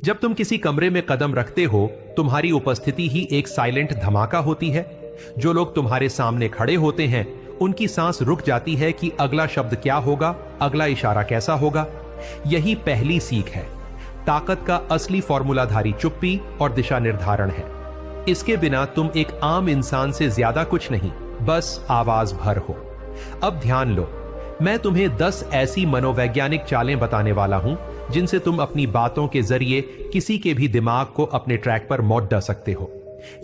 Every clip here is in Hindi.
जब तुम किसी कमरे में कदम रखते हो, तुम्हारी उपस्थिति ही एक साइलेंट धमाका होती है। जो लोग तुम्हारे सामने खड़े होते हैं, उनकी सांस रुक जाती है कि अगला शब्द क्या होगा, अगला इशारा कैसा होगा। यही पहली सीख है। ताकत का असली फॉर्मूलाधारी चुप्पी और दिशा निर्धारण है। इसके बिना तुम एक आम इंसान से ज्यादा कुछ नहीं, बस आवाज भर हो। अब ध्यान लो, मैं तुम्हें 10 ऐसी मनोवैज्ञानिक चालें बताने वाला हूं जिनसे तुम अपनी बातों के जरिए किसी के भी दिमाग को अपने ट्रैक पर मौत डाल सकते हो।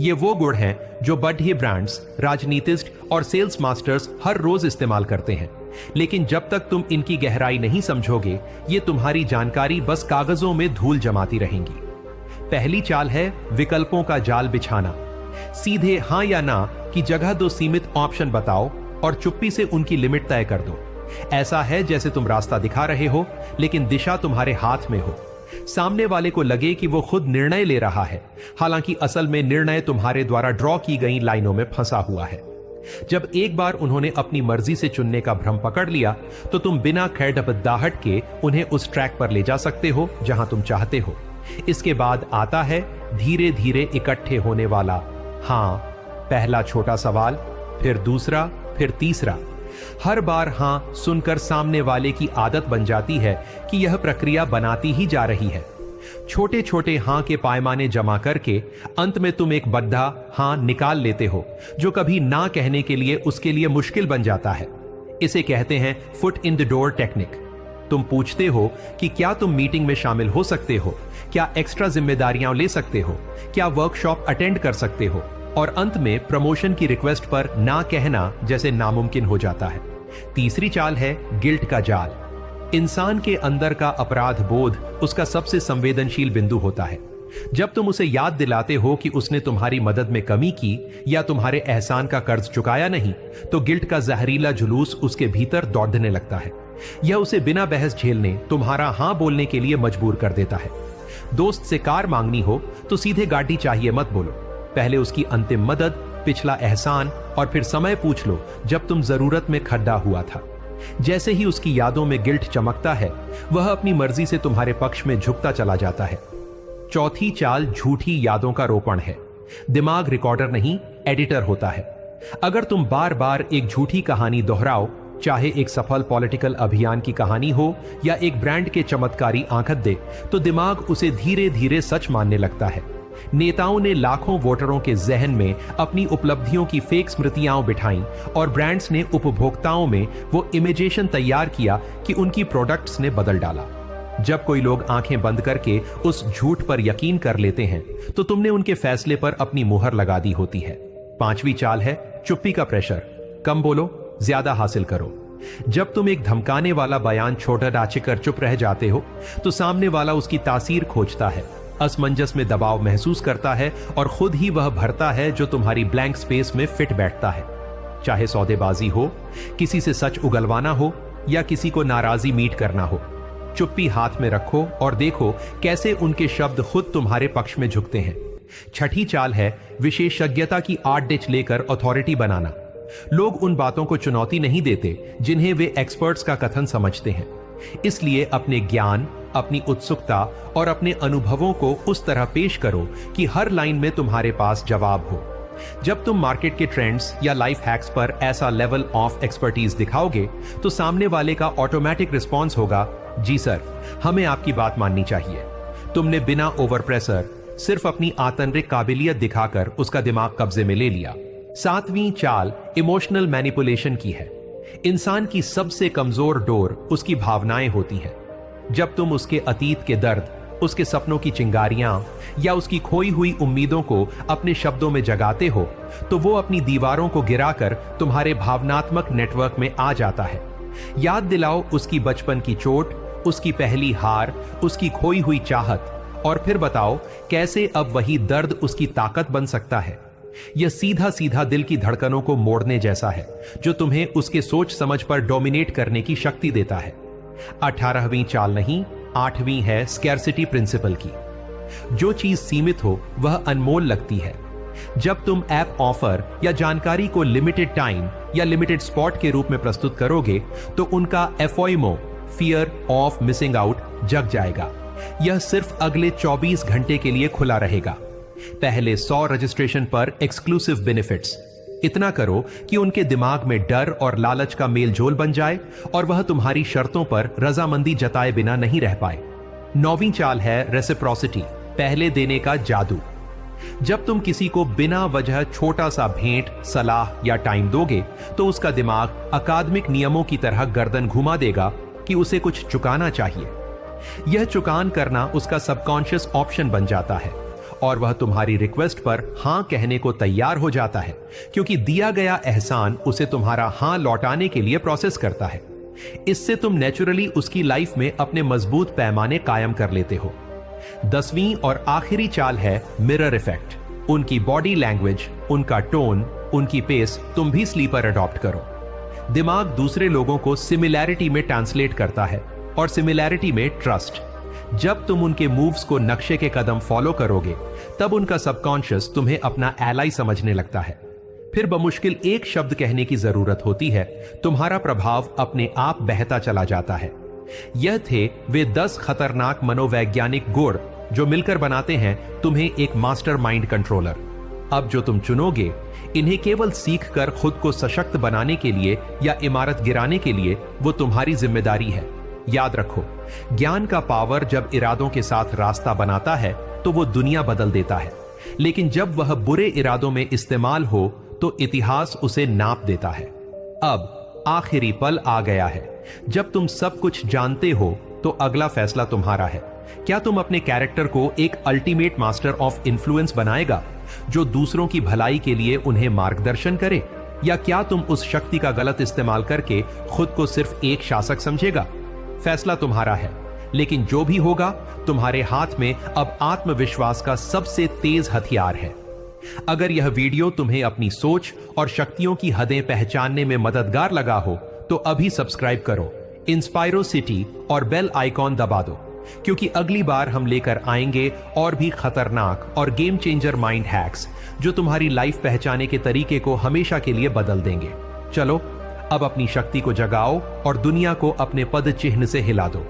ये वो गुण हैं जो बड़े ब्रांड्स, राजनीतिज्ञ और सेल्स मास्टर्स हर रोज इस्तेमाल करते हैं, लेकिन जब तक तुम इनकी गहराई नहीं समझोगे, ये तुम्हारी जानकारी बस कागजों में धूल जमाती रहेंगी। पहली चाल है विकल्पों का जाल बिछाना। सीधे हां या ना की जगह 2 सीमित ऑप्शन बताओ और चुप्पी से उनकी लिमिट तय कर दो। ऐसा है जैसे तुम रास्ता दिखा रहे हो, लेकिन दिशा तुम्हारे हाथ में हो। सामने वाले को लगे कि वो खुद निर्णय ले रहा है, हालांकि असल में निर्णय तुम्हारे द्वारा ड्रॉ की गई लाइनों में फंसा हुआ है। जब एक बार उन्होंने अपनी मर्जी से चुनने का भ्रम पकड़ लिया, तो तुम बिना खड़बड़ाहट के उन्हें उस ट्रैक पर ले जा सकते हो जहां तुम चाहते हो। इसके बाद आता है धीरे धीरे इकट्ठे होने वाला हां। पहला छोटा सवाल, फिर दूसरा, फिर तीसरा। हर बार हां सुनकर सामने वाले की आदत बन जाती है कि यह प्रक्रिया बनाती ही जा रही है। छोटे छोटे हां के पैमाने जमा करके अंत में तुम एक बड़ा हां निकाल लेते हो, जो कभी ना कहने के लिए उसके लिए मुश्किल बन जाता है। इसे कहते हैं foot in the door technique. तुम पूछते हो कि क्या तुम मीटिंग में शामिल हो सकते हो, क्या एक्स्ट्रा जिम्मेदारियां ले सकते हो, क्या वर्कशॉप अटेंड कर सकते हो, और अंत में प्रमोशन की रिक्वेस्ट पर ना कहना जैसे नामुमकिन हो जाता है। तीसरी चाल है गिल्ट का जाल। इंसान के अंदर का अपराध बोध उसका सबसे संवेदनशील बिंदु होता है। जब तुम उसे याद दिलाते हो कि उसने तुम्हारी मदद में कमी की या तुम्हारे एहसान का कर्ज चुकाया नहीं, तो गिल्ट का जहरीला जुलूस उसके भीतर दौड़ने लगता है। यह उसे बिना बहस झेलने तुम्हारा हां बोलने के लिए मजबूर कर देता है। दोस्त से कार मांगनी हो तो सीधे गाड़ी चाहिए मत बोलो। पहले उसकी अंतिम मदद, पिछला एहसान और फिर समय पूछ लो जब तुम जरूरत में खड्डा हुआ था। जैसे ही उसकी यादों में गिल्ट चमकता है, वह अपनी मर्जी से तुम्हारे पक्ष में झुकता चला जाता है। चौथी चाल झूठी यादों का रोपण है। दिमाग रिकॉर्डर नहीं, एडिटर होता है। अगर तुम बार बार एक झूठी कहानी दोहराओ, चाहे एक सफल पॉलिटिकल अभियान की कहानी हो या एक ब्रांड के चमत्कारी आंकत दे, तो दिमाग उसे धीरे धीरे सच मानने लगता है। नेताओं ने लाखों वोटरों के जहन में अपनी उपलब्धियों की फेक स्मृतियां बिठाई और ब्रांड्स ने उपभोक्ताओं में वो इमेजेशन तैयार किया कि उनकी प्रोडक्ट्स ने बदल डाला। जब कोई लोग आंखें बंद करके उस झूठ पर यकीन कर लेते हैं, तो तुमने उनके फैसले पर अपनी मुहर लगा दी होती है। पांचवी चाल है चुप्पी का प्रेशर। कम बोलो, ज्यादा हासिल करो। जब तुम एक धमकाने वाला बयान छोटा डाचकर चुप रह जाते हो, तो सामने वाला उसकी तासीर खोजता है, असमंजस में दबाव महसूस करता है और खुद ही वह भरता है जो तुम्हारी ब्लैंक स्पेस में फिट बैठता है। चाहे सौदेबाजी हो, किसी से सच उगलवाना हो या किसी को नाराजी मीट करना हो, चुप्पी हाथ में रखो और देखो कैसे उनके शब्द खुद तुम्हारे पक्ष में झुकते हैं। छठी चाल है विशेषज्ञता की आड़ डिच लेकर अथॉरिटी बनाना। लोग उन बातों को चुनौती नहीं देते जिन्हें वे एक्सपर्ट्स का कथन समझते हैं। इसलिए अपने ज्ञान, अपनी उत्सुकता और अपने अनुभवों को उस तरह पेश करो कि हर लाइन में तुम्हारे पास जवाब हो। जब तुम मार्केट के ट्रेंड्स या लाइफ हैक्स पर ऐसा लेवल ऑफ एक्सपर्टीज दिखाओगे, तो सामने वाले का ऑटोमेटिक रिस्पॉन्स होगा, जी सर, हमें आपकी बात माननी चाहिए। तुमने बिना ओवर प्रेशर सिर्फ अपनी आंतरिक काबिलियत दिखाकर उसका दिमाग कब्जे में ले लिया। सातवीं चाल इमोशनल मैनिपुलेशन की है। इंसान की सबसे कमजोर डोर उसकी भावनाएं होती हैं। जब तुम उसके अतीत के दर्द, उसके सपनों की चिंगारियां या उसकी खोई हुई उम्मीदों को अपने शब्दों में जगाते हो, तो वो अपनी दीवारों को गिराकर तुम्हारे भावनात्मक नेटवर्क में आ जाता है। याद दिलाओ उसकी बचपन की चोट, उसकी पहली हार, उसकी खोई हुई चाहत, और फिर बताओ कैसे अब वही दर्द उसकी ताकत बन सकता है। यह सीधा सीधा दिल की धड़कनों को मोड़ने जैसा है, जो तुम्हें उसके सोच समझ पर डोमिनेट करने की शक्ति देता है। 18वीं चाल नहीं, 8वीं है स्कैर्सिटी प्रिंसिपल की। जो चीज सीमित हो वह अनमोल लगती है। जब तुम ऐप ऑफर या जानकारी को लिमिटेड टाइम या लिमिटेड स्पॉट के रूप में प्रस्तुत करोगे, तो उनका एफओइमो, फियर ऑफ मिसिंग आउट, जग जाएगा। यह सिर्फ अगले 24 घंटे के लिए खुला रहेगा। पहले 100 रजिस्ट्रेशन पर एक्सक्लूसिव बेनिफिट्स। इतना करो कि उनके दिमाग में डर और लालच का मेलजोल बन जाए और वह तुम्हारी शर्तों पर रजामंदी जताए बिना नहीं रह पाए। 9वीं चाल है रेसिप्रोसिटी, पहले देने का जादू। जब तुम किसी को बिना वजह छोटा सा भेंट, सलाह या टाइम दोगे तो उसका दिमाग अकादमिक नियमों की तरह गर्दन घुमा देगा कि उसे कुछ चुकाना चाहिए। यह चुकान करना उसका सबकॉन्शियस ऑप्शन बन जाता है और वह तुम्हारी रिक्वेस्ट पर हां कहने को तैयार हो जाता है, क्योंकि दिया गया एहसान उसे तुम्हारा हां लौटाने के लिए प्रोसेस करता है। इससे तुम नेचुरली उसकी लाइफ में अपने मजबूत पैमाने कायम कर लेते हो। 10वीं और आखिरी चाल है मिरर इफेक्ट। उनकी बॉडी लैंग्वेज, उनका टोन, उनकी पेस तुम भी स्लीपर अडॉप्ट करो। दिमाग दूसरे लोगों को सिमिलैरिटी में ट्रांसलेट करता है और सिमिलैरिटी में ट्रस्ट। जब तुम उनके मूव्स को नक्शे के कदम फॉलो करोगे तब उनका सबकॉन्शियस तुम्हें अपना एलाई समझने लगता है। फिर बमुश्किल एक शब्द कहने की जरूरत होती है, तुम्हारा प्रभाव अपने आप बहता चला जाता है। यह थे वे 10 खतरनाक मनोवैज्ञानिक गुण जो मिलकर बनाते हैं तुम्हें एक मास्टरमाइंड कंट्रोलर। अब जो तुम चुनोगे, इन्हें केवल सीखकर खुद को सशक्त बनाने के लिए या इमारत गिराने के लिए, वो तुम्हारी जिम्मेदारी है। याद रखो, ज्ञान का पावर जब इरादों के साथ रास्ता बनाता है तो वो दुनिया बदल देता है, लेकिन जब वह बुरे इरादों में इस्तेमाल हो तो इतिहास उसे नाप देता है। अब आखिरी पल आ गया है। जब तुम सब कुछ जानते हो तो अगला फैसला तुम्हारा है। क्या तुम अपने कैरेक्टर को एक अल्टीमेट मास्टर ऑफ इन्फ्लुएंस बनाएगा जो दूसरों की भलाई के लिए उन्हें मार्गदर्शन करे, या क्या तुम उस शक्ति का गलत इस्तेमाल करके खुद को सिर्फ एक शासक समझेगा? फैसला तुम्हारा है, लेकिन जो भी होगा, तुम्हारे हाथ में अब आत्मविश्वास का सबसे तेज हथियार है। अगर यह वीडियो तुम्हें अपनी सोच और शक्तियों की हदें पहचानने में मददगार लगा हो तो अभी सब्सक्राइब करो, इंस्पायरो सिटी और बेल आइकॉन दबा दो, क्योंकि अगली बार हम लेकर आएंगे और भी खतरनाक और गेम चेंजर माइंड हैक्स जो तुम्हारी लाइफ पहचाने के तरीके को हमेशा के लिए बदल देंगे। चलो अब अपनी शक्ति को जगाओ और दुनिया को अपने पद चिन्ह से हिला दो।